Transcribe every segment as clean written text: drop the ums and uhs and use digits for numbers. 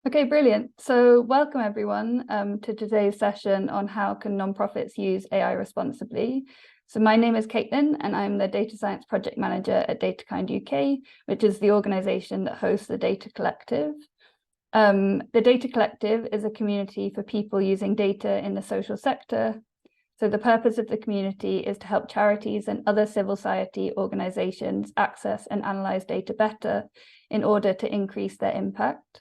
Okay, brilliant. So welcome everyone to today's session on how can nonprofits use AI responsibly. So my name is Caitlin and I'm the Data Science Project Manager at DataKind UK, which is the organisation that hosts the Data Collective. The Data Collective is a community for people using data in the social sector. So the purpose of the community is to help charities and other civil society organisations access and analyse data better in order to increase their impact.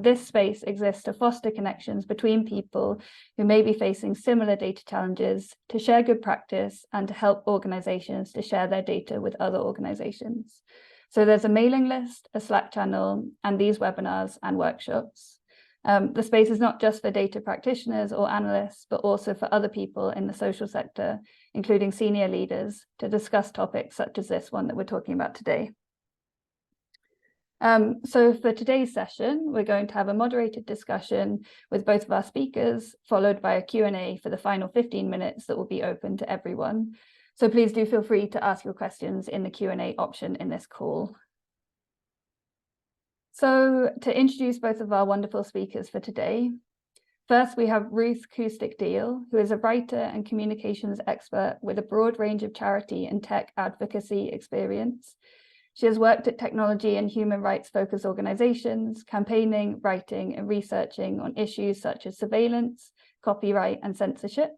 This space exists to foster connections between people who may be facing similar data challenges, to share good practice, and to help organisations to share their data with other organisations. So there's a mailing list, a Slack channel, and these webinars and workshops. The space is not just for data practitioners or analysts, but also for other people in the social sector, including senior leaders, to discuss topics such as this one that we're talking about today. So for today's session, we're going to have a moderated discussion with both of our speakers, followed by a Q&A for the final 15 minutes that will be open to everyone. So please do feel free to ask your questions in the Q&A option in this call. So to introduce both of our wonderful speakers for today, first we have Ruth Coustick-Deal, who is a writer and communications expert with a broad range of charity and tech advocacy experience. She has worked at technology and human rights focused organizations, campaigning, writing, and researching on issues such as surveillance, copyright, and censorship.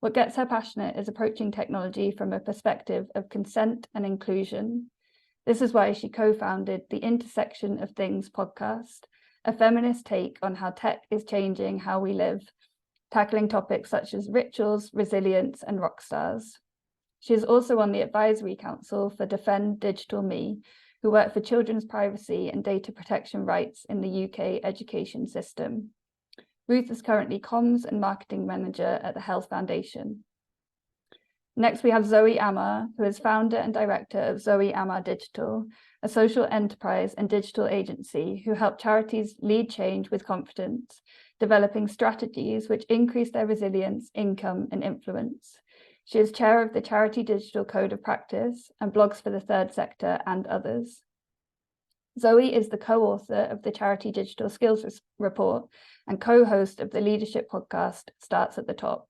What gets her passionate is approaching technology from a perspective of consent and inclusion. This is why she co-founded the Intersection of Things podcast, a feminist take on how tech is changing how we live, tackling topics such as rituals, resilience, and rock stars. She is also on the Advisory Council for Defend Digital Me, who work for children's privacy and data protection rights in the UK education system. Ruth is currently Comms and Marketing Manager at the Health Foundation. Next, we have Zoe Amar, who is founder and director of Zoe Amar Digital, a social enterprise and digital agency who help charities lead change with confidence, developing strategies which increase their resilience, income, and influence. She is chair of the Charity Digital Code of Practice and blogs for the Third Sector and others. Zoe is the co-author of the Charity Digital Skills Report and co-host of the leadership podcast Starts at the Top.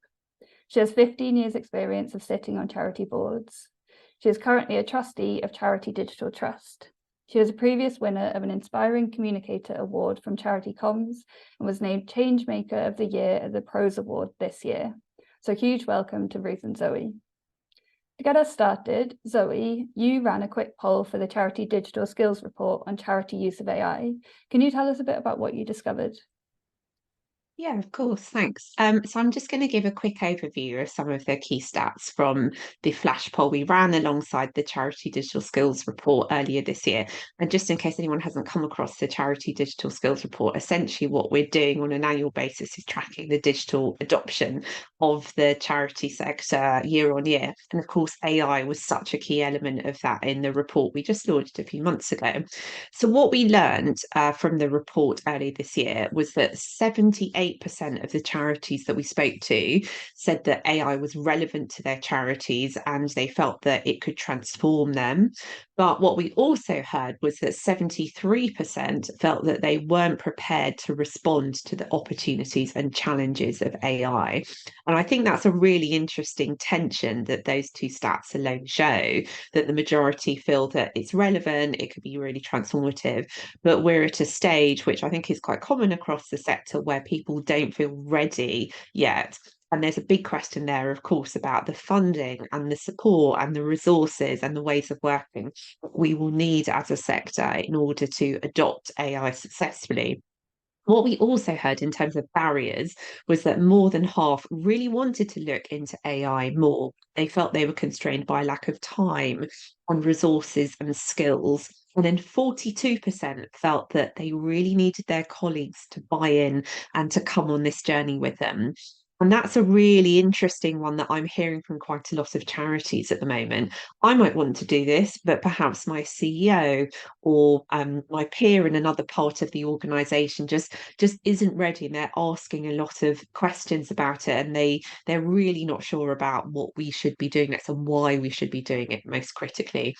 She has 15 years experience of sitting on charity boards. She is currently a trustee of Charity Digital Trust. She is a previous winner of an Inspiring Communicator Award from Charity Comms and was named Changemaker of the Year at the Pros Award this year. So huge welcome to Ruth and Zoe. To get us started, Zoe, you ran a quick poll for the Charity Digital Skills Report on charity use of AI. Can you tell us a bit about what you discovered? Yeah, of course, thanks. So I'm just going to give a quick overview of some of the key stats from the flash poll we ran alongside the Charity Digital Skills Report earlier this year. And just in case anyone hasn't come across the Charity Digital Skills Report, essentially what we're doing on an annual basis is tracking the digital adoption of the charity sector year on year. And of course, AI was such a key element of that in the report we just launched a few months ago. So what we learned from the report earlier this year was that 78% of the charities that we spoke to said that AI was relevant to their charities and they felt that it could transform them. But what we also heard was that 73% felt that they weren't prepared to respond to the opportunities and challenges of AI. And I think that's a really interesting tension that those two stats alone show, that the majority feel that it's relevant, it could be really transformative, but we're at a stage, which I think is quite common across the sector, where people don't feel ready yet. And there's a big question there, of course, about the funding and the support and the resources and the ways of working we will need as a sector in order to adopt AI successfully. What we also heard in terms of barriers was that more than half really wanted to look into AI more. They felt they were constrained by lack of time and resources and skills. And then 42% felt that they really needed their colleagues to buy in and to come on this journey with them. And that's a really interesting one that I'm hearing from quite a lot of charities at the moment. I might want to do this, but perhaps my CEO or my peer in another part of the organisation just isn't ready, and they're asking a lot of questions about it, and they're really not sure about what we should be doing next and why we should be doing it most critically.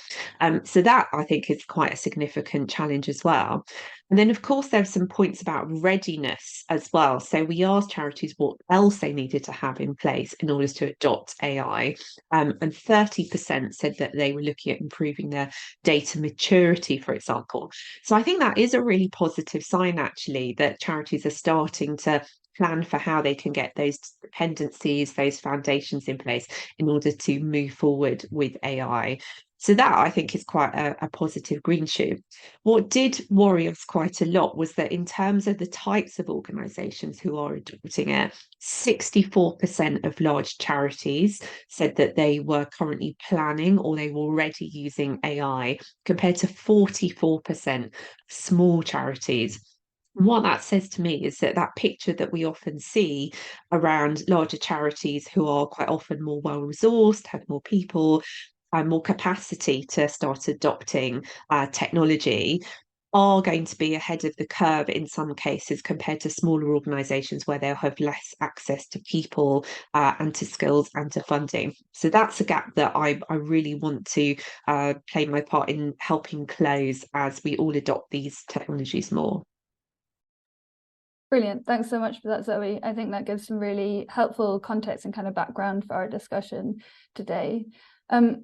So that I think is quite a significant challenge as well. And then, of course, there are some points about readiness as well. So we asked charities what else they needed to have in place in order to adopt AI. And 30% said that they were looking at improving their data maturity, for example. So I think that is a really positive sign, actually, that charities are starting to plan for how they can get those dependencies, those foundations in place in order to move forward with AI. So that, I think, is quite a positive green shoot. What did worry us quite a lot was that in terms of the types of organisations who are adopting it, 64% of large charities said that they were currently planning or they were already using AI, compared to 44% of small charities. What that says to me is that that picture that we often see around larger charities who are quite often more well-resourced, have more people, and more capacity to start adopting technology, are going to be ahead of the curve in some cases compared to smaller organisations where they'll have less access to people and to skills and to funding. So that's a gap that I really want to play my part in helping close as we all adopt these technologies more. Brilliant. Thanks so much for that, Zoe. I think that gives some really helpful context and kind of background for our discussion today.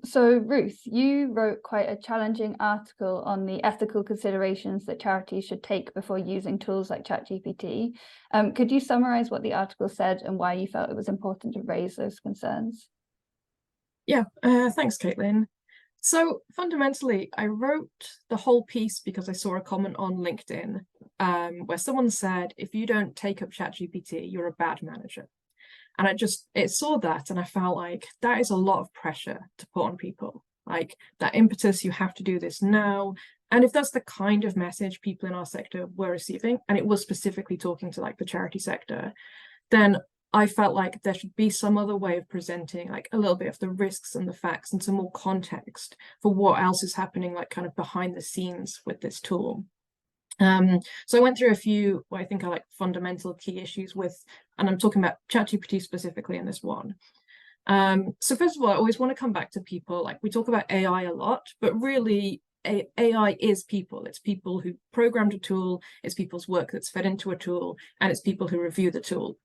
So Ruth, you wrote quite a challenging article on the ethical considerations that charities should take before using tools like ChatGPT. Could you summarize what the article said and why you felt it was important to raise those concerns? Yeah, thanks, Caitlin. So fundamentally, I wrote the whole piece because I saw a comment on LinkedIn where someone said, if you don't take up ChatGPT, you're a bad manager. And it saw that, and I felt like that is a lot of pressure to put on people. Like that impetus, you have to do this now. And if that's the kind of message people in our sector were receiving, and it was specifically talking to like the charity sector, then I felt like there should be some other way of presenting like a little bit of the risks and the facts and some more context for what else is happening, like kind of behind the scenes with this tool. So I went through a few, what I think are like fundamental key issues with, and I'm talking about ChatGPT specifically in this one. So first of all, I always want to come back to people. Like we talk about AI a lot, but really AI is people. It's people who programmed a tool, it's people's work that's fed into a tool, and it's people who review the tool.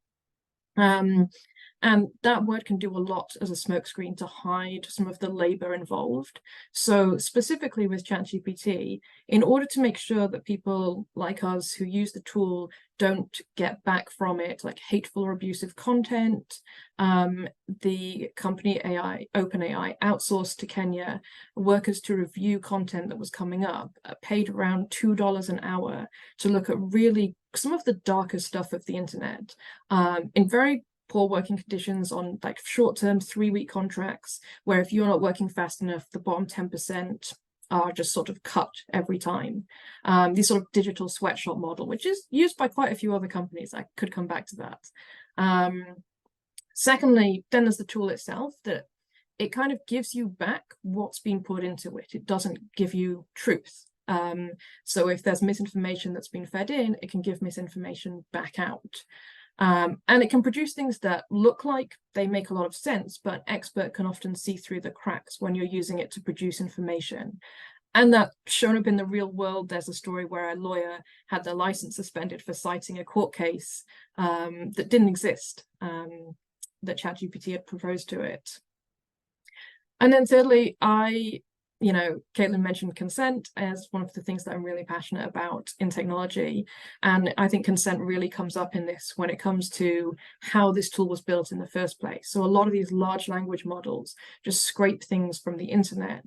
And that word can do a lot as a smokescreen to hide some of the labor involved. So specifically with ChatGPT, in order to make sure that people like us who use the tool don't get back from it like hateful or abusive content, the company OpenAI outsourced to Kenya workers to review content that was coming up, paid around $2 an hour to look at really some of the darker stuff of the internet in very poor working conditions on like short-term 3-week contracts, where if you're not working fast enough, the bottom 10% are just sort of cut every time. This sort of digital sweatshop model, which is used by quite a few other companies. I could come back to that. Secondly, then there's the tool itself, that it kind of gives you back what's been put into it. It doesn't give you truth. So if there's misinformation that's been fed in, it can give misinformation back out. And it can produce things that look like they make a lot of sense, but an expert can often see through the cracks when you're using it to produce information. And that's shown up in the real world. There's a story where a lawyer had their license suspended for citing a court case that didn't exist, that ChatGPT had proposed to it. And then thirdly, Caitlin mentioned consent as one of the things that I'm really passionate about in technology. And I think consent really comes up in this when it comes to how this tool was built in the first place. So a lot of these large language models just scrape things from the internet.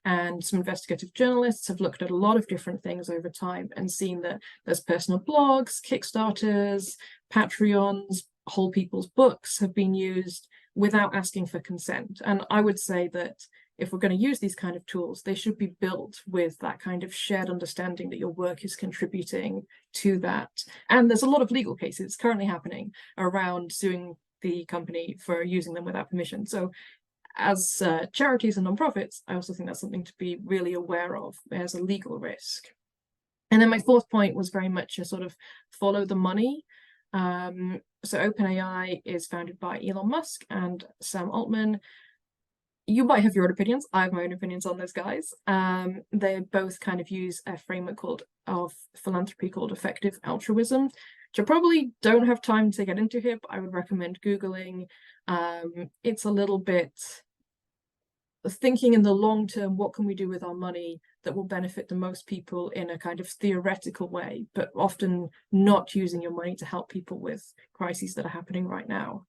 And some investigative journalists have looked at a lot of different things over time and seen that there's personal blogs, Kickstarters, Patreons, whole people's books have been used without asking for consent. And I would say that if we're going to use these kind of tools, they should be built with that kind of shared understanding that your work is contributing to that. And there's a lot of legal cases currently happening around suing the company for using them without permission. So as charities and nonprofits, I also think that's something to be really aware of as a legal risk. And then my fourth point was very much a sort of follow the money. So OpenAI is founded by Elon Musk and Sam Altman. You might have your own opinions. I have my own opinions on those guys. They both kind of use a framework of philanthropy called effective altruism, which I probably don't have time to get into here, but I would recommend Googling. It's a little bit thinking in the long term, what can we do with our money that will benefit the most people in a kind of theoretical way, but often not using your money to help people with crises that are happening right now.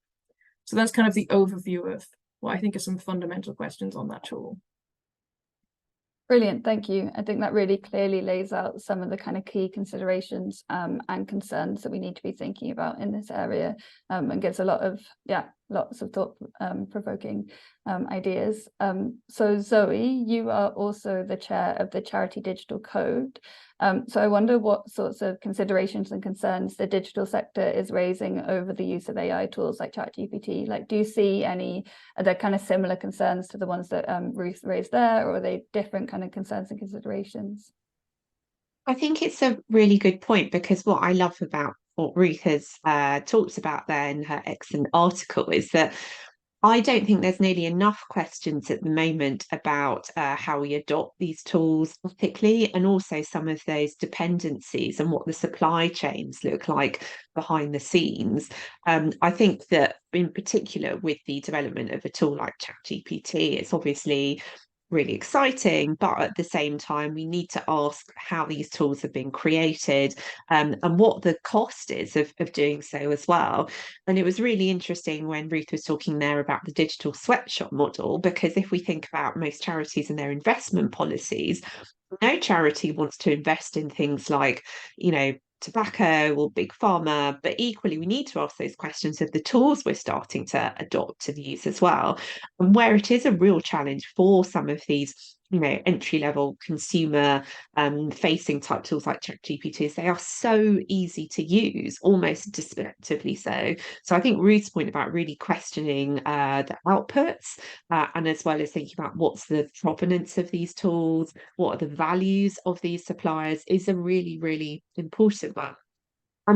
So that's kind of the overview of what I think are some fundamental questions on that tool. Brilliant, thank you. I think that really clearly lays out some of the kind of key considerations and concerns that we need to be thinking about in this area, and gives a lot of, lots of thought-provoking ideas. So Zoe, you are also the chair of the Charity Digital Code. So I wonder what sorts of considerations and concerns the digital sector is raising over the use of AI tools like ChatGPT. Like, do you see are there kind of similar concerns to the ones that Ruth raised there, or are they different kind of concerns and considerations? I think it's a really good point, because what I love about what Ruth has talked about there in her excellent article is that I don't think there's nearly enough questions at the moment about how we adopt these tools ethically, and also some of those dependencies and what the supply chains look like behind the scenes. I think that in particular with the development of a tool like ChatGPT, it's obviously really exciting, but at the same time we need to ask how these tools have been created, and what the cost is of doing so as well. And it was really interesting when Ruth was talking there about the digital sweatshop model, because if we think about most charities and their investment policies, no charity wants to invest in things like, tobacco or big pharma, but equally we need to ask those questions of the tools we're starting to adopt to use as well. And where it is a real challenge for some of these entry-level consumer facing type tools like ChatGPT, they are so easy to use, almost deceptively so. So I think Ruth's point about really questioning the outputs, and as well as thinking about what's the provenance of these tools, what are the values of these suppliers, is a really, really important one.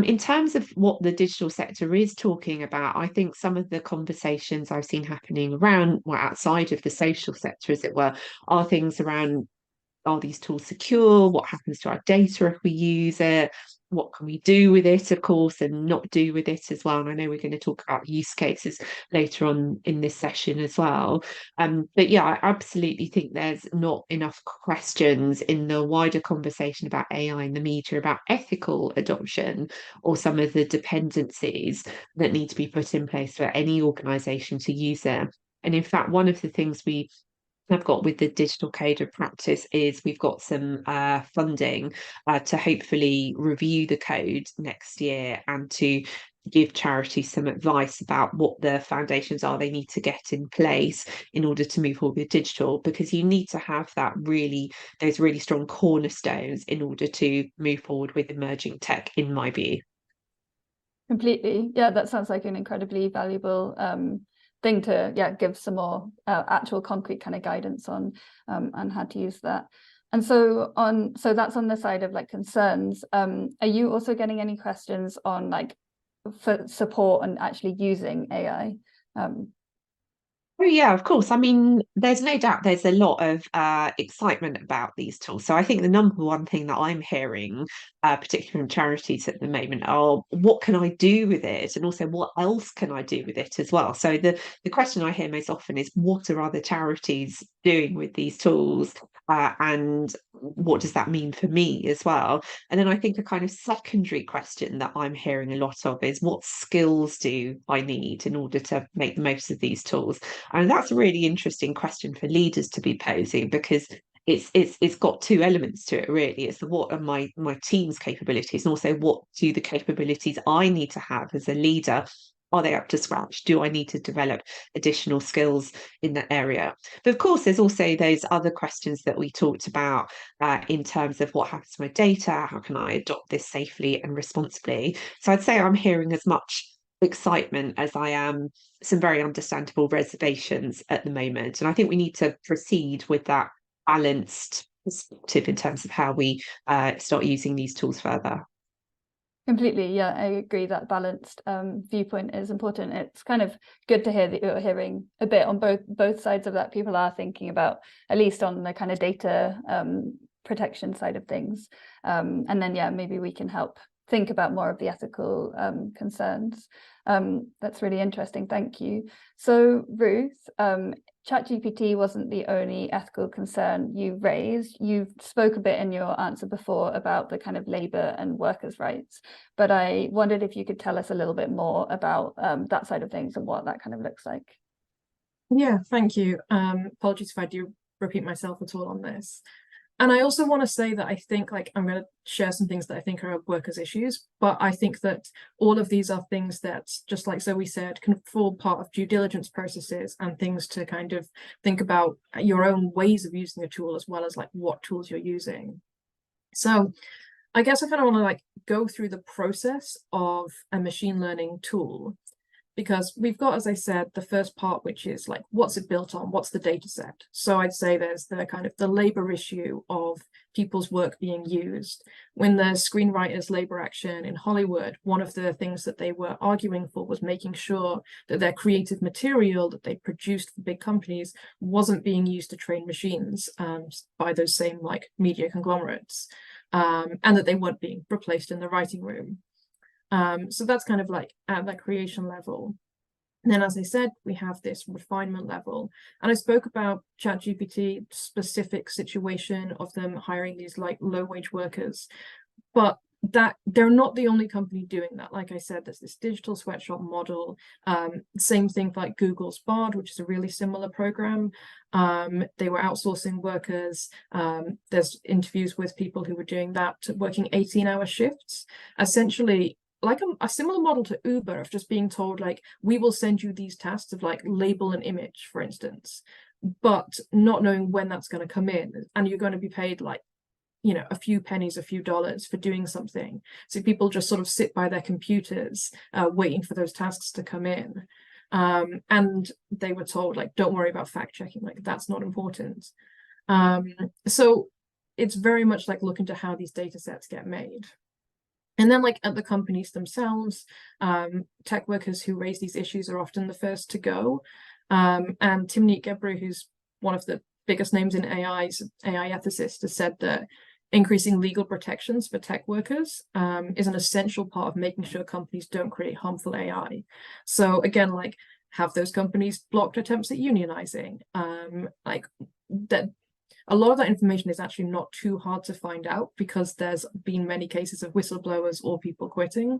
In terms of what the digital sector is talking about, I think some of the conversations I've seen happening around, well, outside of the social sector, as it were, are things around, are these tools secure? What happens to our data if we use it? What can we do with it, of course, and not do with it as well? And I know we're going to talk about use cases later on in this session as well. But yeah, I absolutely think there's not enough questions in the wider conversation about AI in the media about ethical adoption, or some of the dependencies that need to be put in place for any organisation to use it. And in fact, one of the things I've got with the digital code of practice is we've got some funding to hopefully review the code next year, and to give charities some advice about what the foundations are they need to get in place in order to move forward with digital, because you need to have those really strong cornerstones in order to move forward with emerging tech, in my view. Completely. Yeah, that sounds like an incredibly valuable thing to give some more actual concrete kind of guidance on how to use that. And so that's on the side of like concerns. Are you also getting any questions on like for support and actually using AI? Oh yeah, of course. I mean, there's no doubt there's a lot of excitement about these tools. So I think the number one thing that I'm hearing, particularly from charities at the moment, are what can I do with it? And also what else can I do with it as well? So the question I hear most often is, what are other charities doing with these tools? And what does that mean for me as well? And then I think a kind of secondary question that I'm hearing a lot of is, what skills do I need in order to make the most of these tools? And that's a really interesting question for leaders to be posing, because it's got two elements to it, really. It's what are my team's capabilities, and also what do the capabilities I need to have as a leader, are they up to scratch? Do I need to develop additional skills in that area? But of course, there's also those other questions that we talked about in terms of what happens to my data, how can I adopt this safely and responsibly? So I'd say I'm hearing as much excitement as I am some very understandable reservations at the moment. And I think we need to proceed with that balanced perspective in terms of how we start using these tools further. Completely, yeah, I agree that balanced viewpoint is important. It's kind of good to hear that you're hearing a bit on both sides of that. People are thinking about, at least on the kind of data protection side of things. And then, yeah, maybe we can help think about more of the ethical concerns. That's really interesting. Thank you. So Ruth, ChatGPT wasn't the only ethical concern you raised. You spoke a bit in your answer before about the kind of labour and workers' rights, but I wondered if you could tell us a little bit more about that side of things and what that kind of looks like. Yeah, thank you. Apologies if I do repeat myself at all on this. And I also want to say that I think, like, I'm going to share some things that I think are workers' issues, but I think that all of these are things that, just like Zoe said, can form part of due diligence processes and things to kind of think about your own ways of using a tool, as well as like what tools you're using. So I guess I kind of want to like go through the process of a machine learning tool, because we've got, as I said, the first part, which is like, what's it built on? What's the data set? So I'd say there's the kind of the labor issue of people's work being used. When the screenwriters' labor action in Hollywood, one of the things that they were arguing for was making sure that their creative material that they produced for big companies wasn't being used to train machines by those same like media conglomerates, and that they weren't being replaced in the writing room. So that's kind of like at that creation level. And then, as I said, we have this refinement level. And I spoke about ChatGPT specific situation of them hiring these like low-wage workers, but that they're not the only company doing that. Like I said, there's this digital sweatshop model. Same thing for like Google's Bard, which is a really similar program. They were outsourcing workers. There's interviews with people who were doing that, working 18-hour shifts. Essentially, like a similar model to Uber, of just being told, like, we will send you these tasks of like label an image, for instance, but not knowing when that's going to come in, and you're going to be paid like, you know, a few pennies, a few dollars for doing something. So people just sort of sit by their computers waiting for those tasks to come in. And they were told, like, don't worry about fact checking, like that's not important. So it's very much like looking to how these data sets get made. And then, like, at the companies themselves, tech workers who raise these issues are often the first to go. And Timnit Gebru, who's one of the biggest names in AI ethicist, has said that increasing legal protections for tech workers is an essential part of making sure companies don't create harmful AI. So again, like, have those companies blocked attempts at unionizing? Like that. A lot of that information is actually not too hard to find out, because there's been many cases of whistleblowers or people quitting.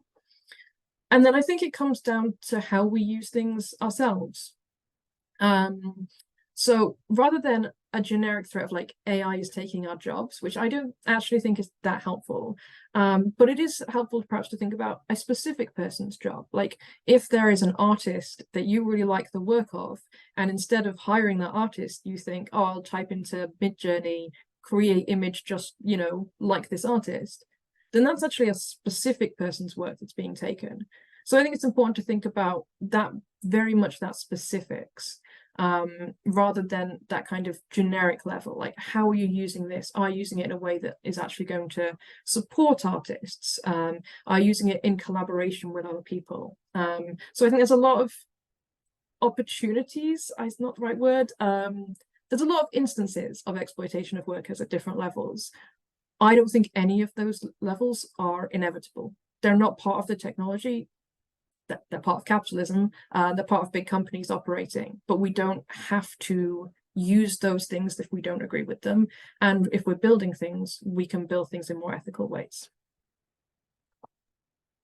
And then I think it comes down to how we use things ourselves. So rather than a generic threat of like AI is taking our jobs, which I don't actually think is that helpful, but it is helpful perhaps to think about a specific person's job. Like, if there is an artist that you really like the work of, and instead of hiring that artist, you think, oh, I'll type into Midjourney, create image just, you know, like this artist, then that's actually a specific person's work that's being taken. So I think it's important to think about that, very much that specifics, rather than that kind of generic level. Like, how are you using this? Are you using it in a way that is actually going to support artists? Are you using it in collaboration with other people? So I think there's a lot of opportunities, is not the right word. There's a lot of instances of exploitation of workers at different levels. I don't think any of those levels are inevitable. They're not part of the technology. They're part of capitalism, they're part of big companies operating, but we don't have to use those things if we don't agree with them. And if we're building things, we can build things in more ethical ways.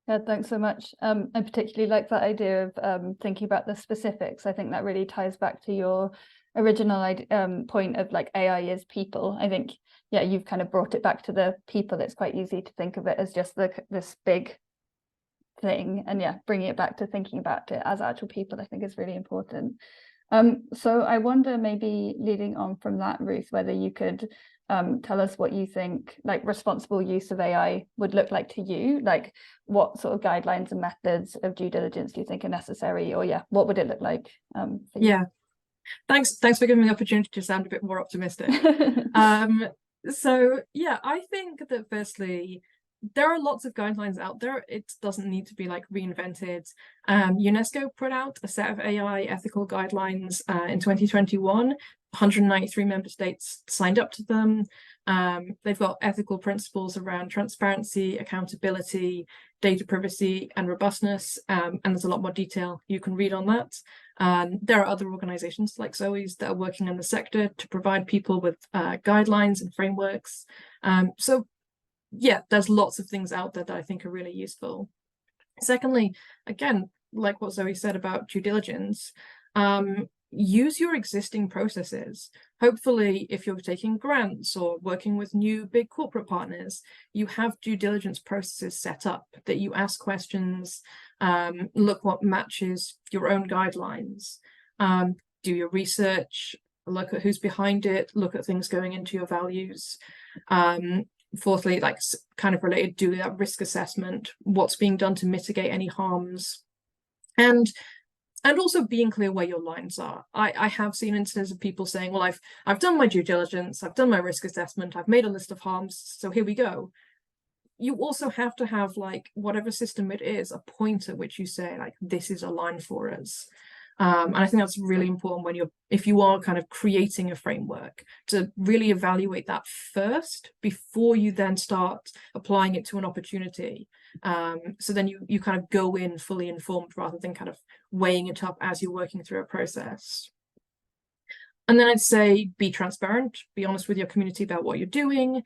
Yeah, thanks so much. I particularly like that idea of thinking about the specifics. I think that really ties back to your original point of like AI is people. I think, yeah, you've kind of brought it back to the people. It's quite easy to think of it as just this big thing, and yeah, bringing it back to thinking about it as actual people, I think is really important. So I wonder, maybe leading on from that, Ruth, whether you could tell us what you think like responsible use of AI would look like to you. Like, what sort of guidelines and methods of due diligence do you think are necessary, or yeah, what would it look like for you? Yeah, thanks for giving me the opportunity to sound a bit more optimistic. So yeah, I think that firstly, there are lots of guidelines out there. It doesn't need to be like reinvented. UNESCO put out a set of AI ethical guidelines in 2021. 193 member states signed up to them. They've got ethical principles around transparency, accountability, data privacy, and robustness. And there's a lot more detail you can read on that. There are other organizations like Zoe's that are working in the sector to provide people with guidelines and frameworks. So yeah, there's lots of things out there that I think are really useful. Secondly, again, like what Zoe said about due diligence, use your existing processes. Hopefully, if you're taking grants or working with new big corporate partners, you have due diligence processes set up that you ask questions, look what matches your own guidelines, do your research, look at who's behind it, look at things going into your values. Fourthly, like kind of related, do that risk assessment, what's being done to mitigate any harms, and also being clear where your lines are. I have seen instances of people saying, well, I've done my due diligence, I've done my risk assessment, I've made a list of harms, so here we go. You also have to have, like, whatever system it is, a point at which you say, like, this is a line for us. And I think that's really important when if you are kind of creating a framework, to really evaluate that first before you then start applying it to an opportunity. So then you kind of go in fully informed rather than kind of weighing it up as you're working through a process. And then I'd say be transparent, be honest with your community about what you're doing.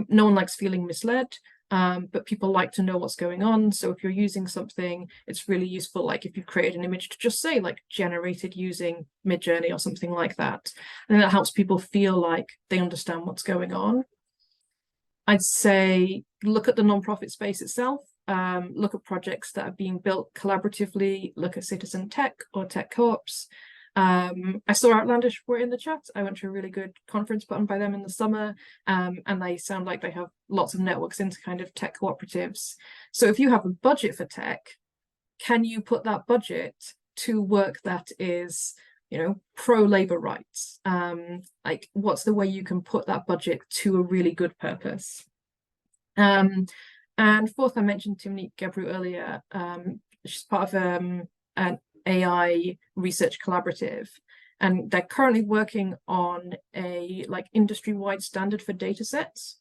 No one likes feeling misled. But people like to know what's going on. So if you're using something, it's really useful, like if you create an image, to just say like generated using Midjourney or something like that. And that helps people feel like they understand what's going on. I'd say look at the nonprofit space itself. Look at projects that are being built collaboratively. Look at citizen tech or tech co-ops. I saw Outlandish were in the chat. I went to a really good conference put on by them in the summer, and they sound like they have lots of networks into kind of tech cooperatives. So if you have a budget for tech, can you put that budget to work that is, you know, pro-labor rights? Like, what's the way you can put that budget to a really good purpose? And fourth, I mentioned Timnit Gebru earlier. She's part of an AI research collaborative, and they're currently working on a like industry-wide standard for data sets,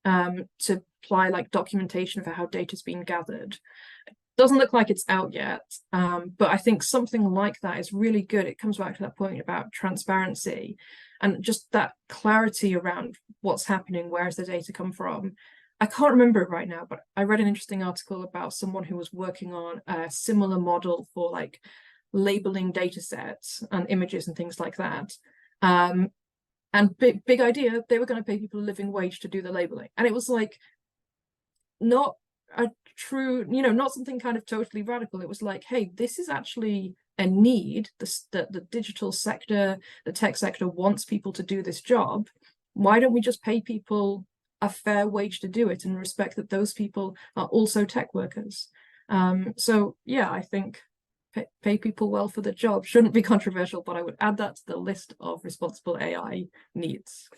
to apply like documentation for how data's been gathered. It doesn't look like it's out yet, but I think something like that is really good. It comes back to that point about transparency and just that clarity around what's happening, where's the data come from. I can't remember it right now, but I read an interesting article about someone who was working on a similar model for like labeling data sets and images and things like that. And big idea, they were going to pay people a living wage to do the labeling. And it was like not a true, you know, not something kind of totally radical. It was like, hey, this is actually a need. The digital sector, the tech sector wants people to do this job. Why don't we just pay people a fair wage to do it and respect that those people are also tech workers? So yeah, I think pay people well for the job shouldn't be controversial, but I would add that to the list of responsible AI needs.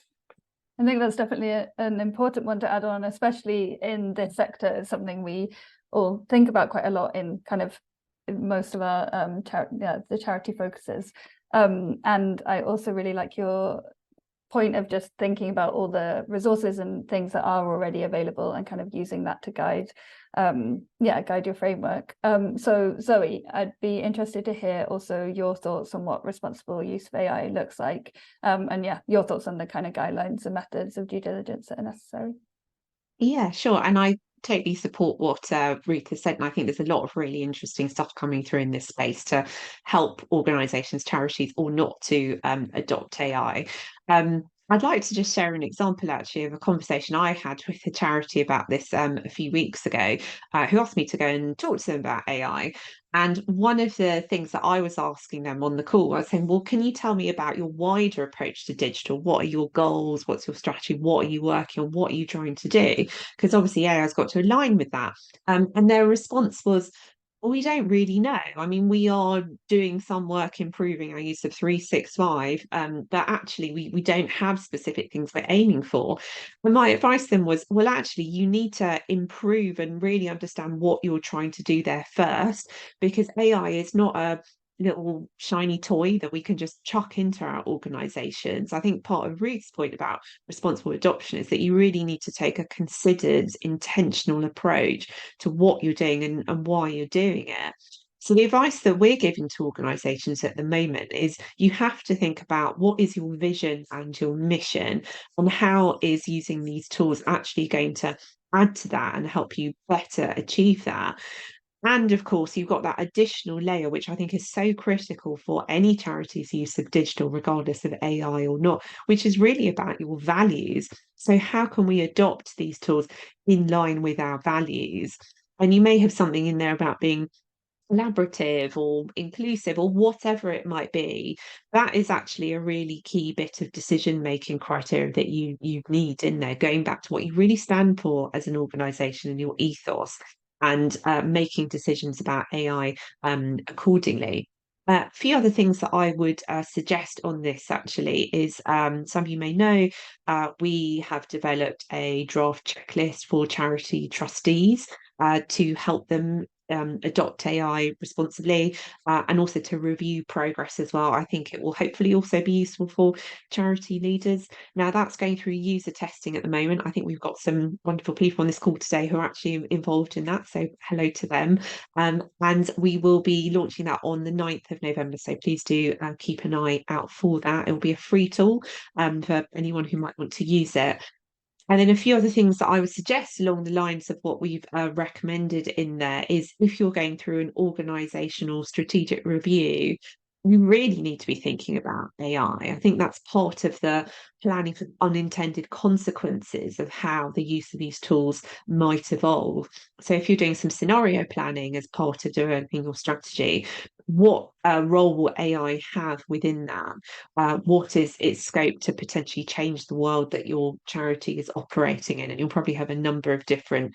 I think that's definitely an important one to add on, especially in this sector. It's something we all think about quite a lot in kind of most of our the charity focuses. And I also really like your point of just thinking about all the resources and things that are already available and kind of using that to guide your framework. So Zoe, I'd be interested to hear also your thoughts on what responsible use of AI looks like, and yeah, your thoughts on the kind of guidelines and methods of due diligence that are necessary. Yeah, sure. And I totally support what Ruth has said. And I think there's a lot of really interesting stuff coming through in this space to help organisations, charities, or not to adopt AI. I'd like to just share an example, actually, of a conversation I had with a charity about this a few weeks ago, who asked me to go and talk to them about AI. And one of the things that I was asking them on the call, I was saying, well, can you tell me about your wider approach to digital? What are your goals? What's your strategy? What are you working on? What are you trying to do? Because obviously AI has got to align with that. And their response was, We don't really know. I mean, we are doing some work improving our use of 365, but actually we don't have specific things we're aiming for. And my advice then was, well, actually, you need to improve and really understand what you're trying to do there first, because AI is not a little shiny toy that we can just chuck into our organizations. I think part of Ruth's point about responsible adoption is that you really need to take a considered, intentional approach to what you're doing and why you're doing it. So the advice that we're giving to organizations at the moment is you have to think about what is your vision and your mission, and how is using these tools actually going to add to that and help you better achieve that. And of course, you've got that additional layer, which I think is so critical for any charity's use of digital, regardless of AI or not, which is really about your values. So, how can we adopt these tools in line with our values? And you may have something in there about being collaborative or inclusive or whatever it might be. That is actually a really key bit of decision making criteria that you need in there, going back to what you really stand for as an organization and your ethos, and making decisions about AI accordingly. A few other things that I would suggest on this actually is, some of you may know, we have developed a draft checklist for charity trustees to help them adopt AI responsibly, and also to review progress as well. I think it will hopefully also be useful for charity leaders. Now, that's going through user testing at the moment. I think we've got some wonderful people on this call today who are actually involved in that, so hello to them. And we will be launching that on the 9th of November, so please do keep an eye out for that. It will be a free tool for anyone who might want to use it. And then a few other things that I would suggest along the lines of what we've recommended in there is, if you're going through an organisational strategic review, you really need to be thinking about AI. I think that's part of the planning for unintended consequences of how the use of these tools might evolve. So if you're doing some scenario planning as part of developing your strategy, what role will AI have within that? What is its scope to potentially change the world that your charity is operating in? And you'll probably have a number of different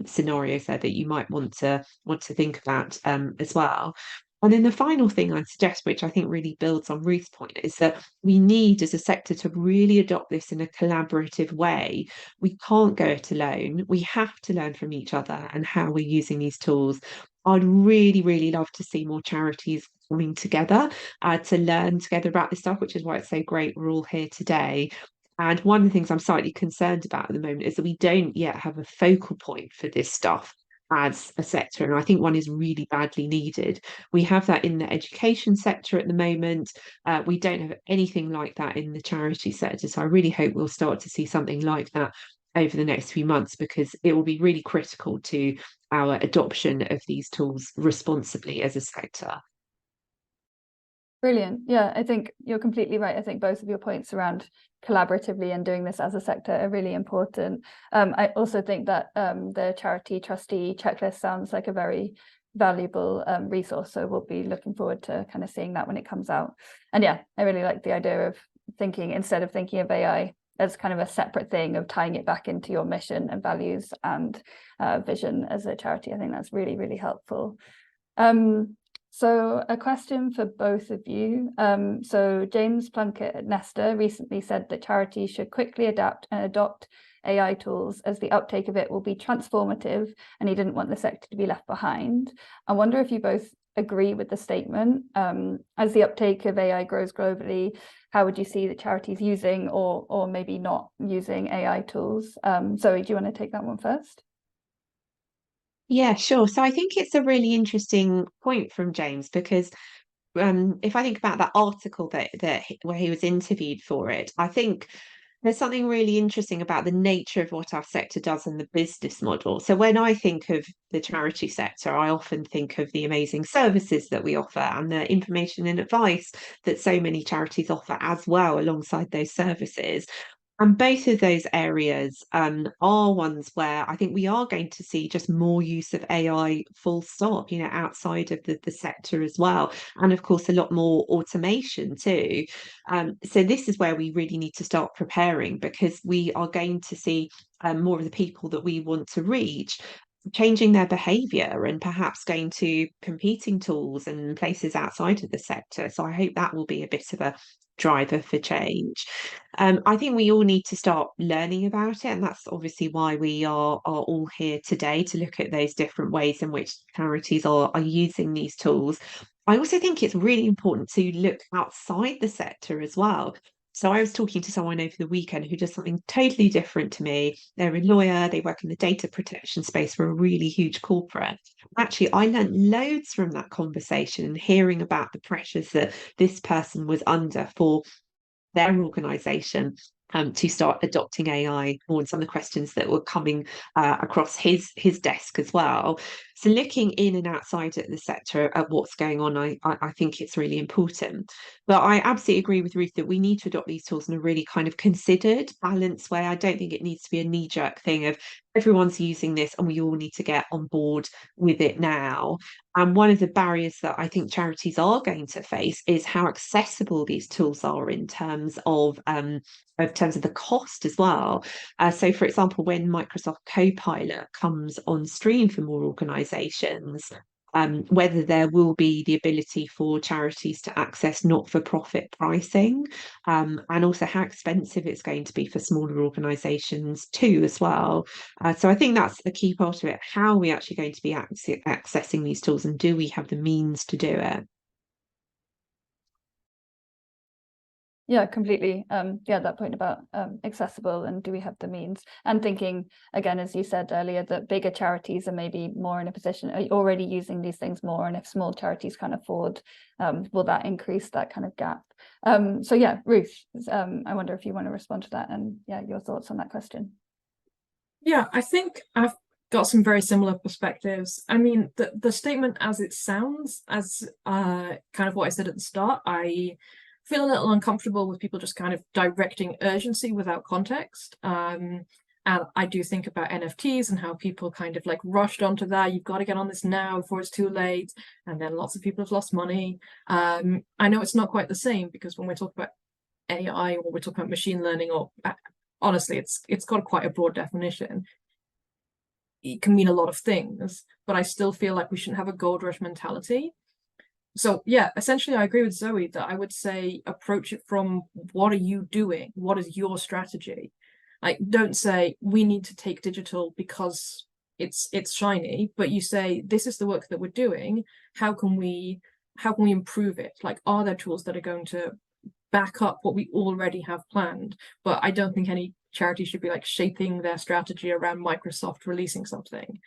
scenarios there that you might want to think about as well. And then the final thing I'd suggest, which I think really builds on Ruth's point, is that we need as a sector to really adopt this in a collaborative way. We can't go it alone. We have to learn from each other and how we're using these tools. I'd really, really love to see more charities coming together to learn together about this stuff, which is why it's so great we're all here today. And one of the things I'm slightly concerned about at the moment is that we don't yet have a focal point for this stuff as a sector, and I think one is really badly needed. We have that in the education sector at the moment. We don't have anything like that in the charity sector, so I really hope we'll start to see something like that over the next few months, because it will be really critical to our adoption of these tools responsibly as a sector. Brilliant. Yeah, I think you're completely right. I think both of your points around collaboratively and doing this as a sector are really important. I also think that the charity trustee checklist sounds like a very valuable resource. So we'll be looking forward to kind of seeing that when it comes out. And yeah, I really like the idea of thinking, instead of thinking of AI as kind of a separate thing, of tying it back into your mission and values and vision as a charity. I think that's really, really helpful. So a question for both of you. So James Plunkett at Nesta recently said that charities should quickly adapt and adopt AI tools, as the uptake of it will be transformative, and he didn't want the sector to be left behind. I wonder if you both agree with the statement. As the uptake of AI grows globally, how would you see the charities using or maybe not using AI tools? Zoe, do you want to take that one first? Yeah, sure. So I think it's a really interesting point from James, because if I think about that article where he was interviewed for it, I think there's something really interesting about the nature of what our sector does and the business model. So when I think of the charity sector, I often think of the amazing services that we offer and the information and advice that so many charities offer as well alongside those services. And both of those areas are ones where I think we are going to see just more use of AI, full stop, outside of the sector as well. And of course, a lot more automation too. So this is where we really need to start preparing, because we are going to see more of the people that we want to reach changing their behavior and perhaps going to competing tools and places outside of the sector. So I hope that will be a bit of a driver for change. I think we all need to start learning about it, and that's obviously why we are all here today, to look at those different ways in which charities are using these tools. I also think it's really important to look outside the sector as well. So I was talking to someone over the weekend who does something totally different to me. They're a lawyer, they work in the data protection space for a really huge corporate. Actually, I learned loads from that conversation and hearing about the pressures that this person was under for their organisation to start adopting AI more, and some of the questions that were coming across his desk as well. So looking in and outside of the sector at what's going on, I think it's really important. But I absolutely agree with Ruth that we need to adopt these tools in a really kind of considered, balanced way. I don't think it needs to be a knee-jerk thing of everyone's using this and we all need to get on board with it now. And one of the barriers that I think charities are going to face is how accessible these tools are in terms of the cost as well. So, for example, when Microsoft Copilot comes on stream for more organisations, whether there will be the ability for charities to access not-for-profit pricing, and also how expensive it's going to be for smaller organisations too as well. So I think that's a key part of it. How are we actually going to be accessing these tools, and do we have the means to do it? Yeah, completely. Yeah, that point about accessible and do we have the means, and thinking again, as you said earlier, that bigger charities are maybe more in a position, are already using these things more, and if small charities can't afford, will that increase that kind of gap? So yeah, Ruth, I wonder if you want to respond to that, and yeah, your thoughts on that question. Yeah, I think I've got some very similar perspectives. I mean, the statement as it sounds, as kind of what I said at the start, I feel a little uncomfortable with people just kind of directing urgency without context. And I do think about NFTs and how people kind of like rushed onto that. You've got to get on this now before it's too late. And then lots of people have lost money. I know it's not quite the same, because when we talk about AI or we're talking about machine learning, or honestly, it's got quite a broad definition. It can mean a lot of things, but I still feel like we shouldn't have a gold rush mentality. So yeah, essentially I agree with Zoe that I would say approach it from, what are you doing? What is your strategy? Like, don't say we need to take digital because it's shiny, but you say this is the work that we're doing. How can we improve it? Like, are there tools that are going to back up what we already have planned? But I don't think any charity should be like shaping their strategy around Microsoft releasing something.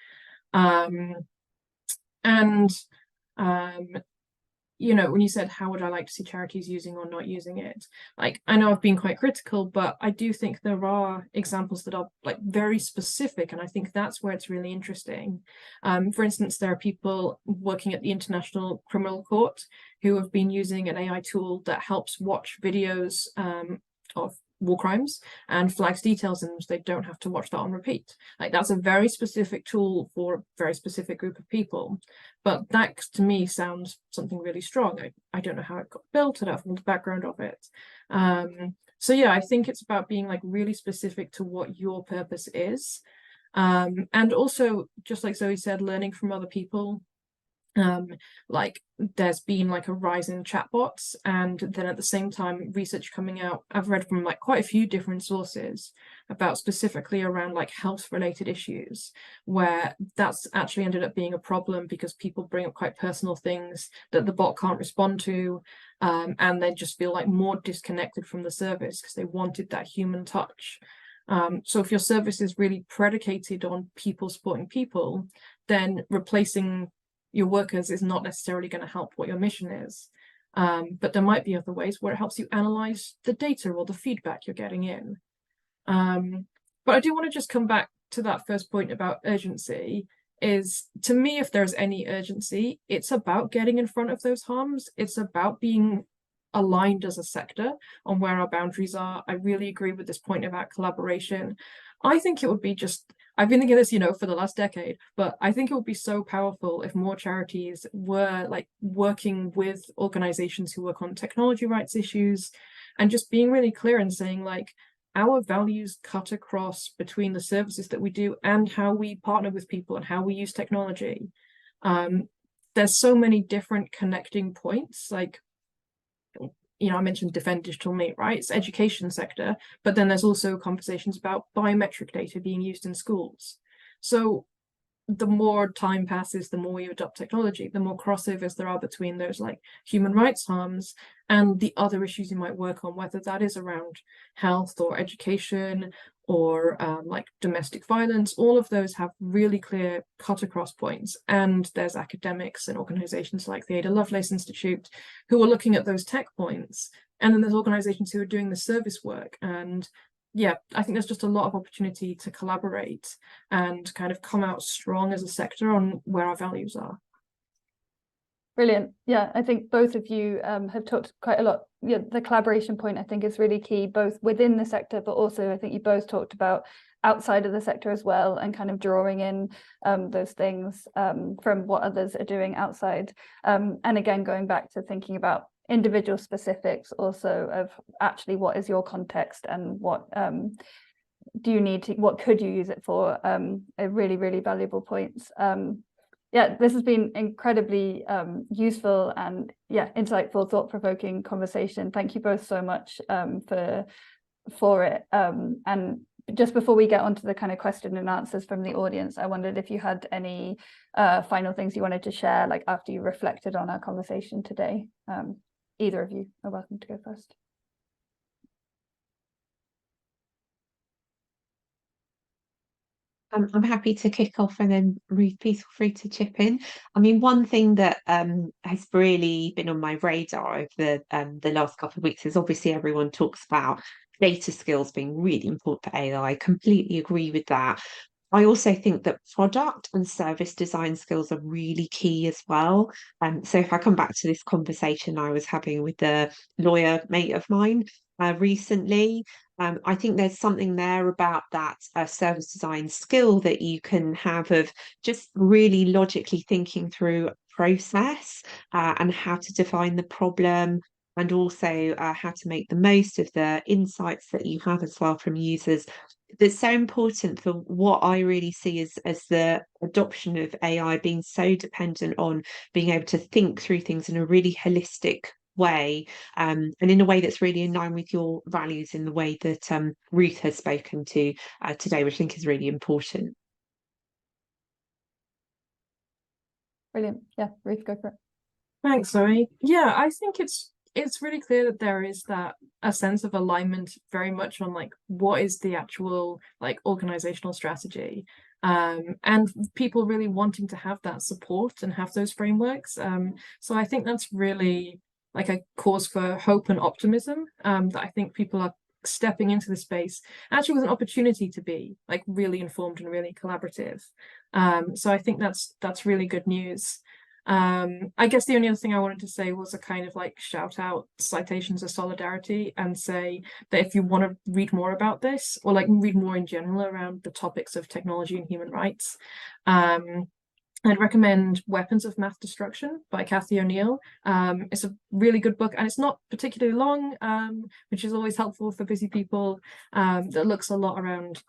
You know, when you said how would I like to see charities using or not using it, like, I know I've been quite critical, but I do think there are examples that are like very specific, and I think that's where it's really interesting. For instance, there are people working at the International Criminal Court who have been using an AI tool that helps watch videos of war crimes and flags details in them, so they don't have to watch that on repeat. Like, that's a very specific tool for a very specific group of people, but that to me sounds something really strong. I don't know how it got built, I don't have the background of it. So yeah, I think it's about being like really specific to what your purpose is, and also, just like Zoe said, learning from other people. Like, there's been like a rise in chatbots, and then at the same time research coming out, I've read from like quite a few different sources about specifically around like health related issues, where that's actually ended up being a problem because people bring up quite personal things that the bot can't respond to, and they just feel like more disconnected from the service because they wanted that human touch. So if your service is really predicated on people supporting people, then replacing your workers is not necessarily going to help what your mission is. But there might be other ways where it helps you analyze the data or the feedback you're getting in. But I do want to just come back to that first point about urgency. Is, to me, if there's any urgency, it's about getting in front of those harms. It's about being aligned as a sector on where our boundaries are. I really agree with this point about collaboration. I think it would be just, I've been thinking this, you know, for the last decade, but I think it would be so powerful if more charities were like working with organizations who work on technology rights issues, and just being really clear and saying like, our values cut across between the services that we do and how we partner with people and how we use technology. There's so many different connecting points, like, you know, I mentioned defend digital meat, right? It's education sector, but then there's also conversations about biometric data being used in schools. So the more time passes, the more we adopt technology, the more crossovers there are between those like human rights harms and the other issues you might work on, whether that is around health or education or like domestic violence. All of those have really clear cut across points. And there's academics and organizations like the Ada Lovelace Institute who are looking at those tech points. And then there's organizations who are doing the service work. And yeah, I think there's just a lot of opportunity to collaborate and kind of come out strong as a sector on where our values are. Brilliant. Yeah, I think both of you have talked quite a lot. Yeah, the collaboration point I think is really key, both within the sector, but also I think you both talked about outside of the sector as well, and kind of drawing in those things from what others are doing outside. And again, going back to thinking about individual specifics also of actually what is your context and what do you need to, what could you use it for, are really, really valuable points. Yeah, this has been incredibly useful and yeah, insightful, thought-provoking conversation. Thank you both so much for it. And just before we get onto the kind of question and answers from the audience, I wondered if you had any final things you wanted to share, like after you reflected on our conversation today. Either of you are welcome to go first. I'm happy to kick off, and then Ruth, please feel free to chip in. I mean, one thing that has really been on my radar over the last couple of weeks is obviously everyone talks about data skills being really important for AI. I completely agree with that. I also think that product and service design skills are really key as well. So if I come back to this conversation I was having with the lawyer mate of mine recently, I think there's something there about that service design skill that you can have of just really logically thinking through a process and how to define the problem, and also how to make the most of the insights that you have as well from users. That's so important for what I really see as the adoption of AI being so dependent on being able to think through things in a really holistic way, and in a way that's really in line with your values, in the way that Ruth has spoken to today, which I think is really important. Brilliant. Yeah, Ruth, go for it. Thanks, Zoe. Yeah, I think it's really clear that there is a sense of alignment very much on like what is the actual like organizational strategy, and people really wanting to have that support and have those frameworks. So I think that's really like a cause for hope and optimism, that I think people are stepping into the space actually with an opportunity to be like really informed and really collaborative. So I think that's really good news. I guess the only other thing I wanted to say was a kind of like shout out citations of solidarity, and say that if you want to read more about this, or like read more in general around the topics of technology and human rights, I'd recommend Weapons of Mass Destruction by Cathy O'Neill. It's a really good book, and it's not particularly long, which is always helpful for busy people, that looks a lot around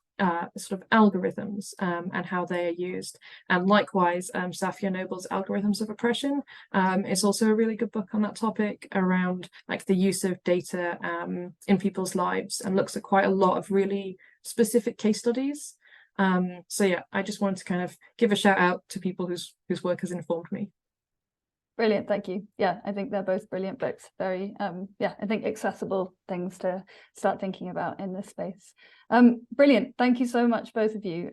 sort of algorithms and how they are used. And likewise, Safia Noble's Algorithms of Oppression is also a really good book on that topic, around like the use of data in people's lives, and looks at quite a lot of really specific case studies. So yeah, I just wanted to kind of give a shout out to people whose work has informed me. Brilliant, thank you. Yeah, I think they're both brilliant books. Very, yeah, I think accessible things to start thinking about in this space. Brilliant, thank you so much, both of you.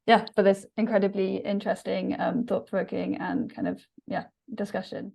Yeah, for this incredibly interesting, thought-provoking and kind of, yeah, discussion.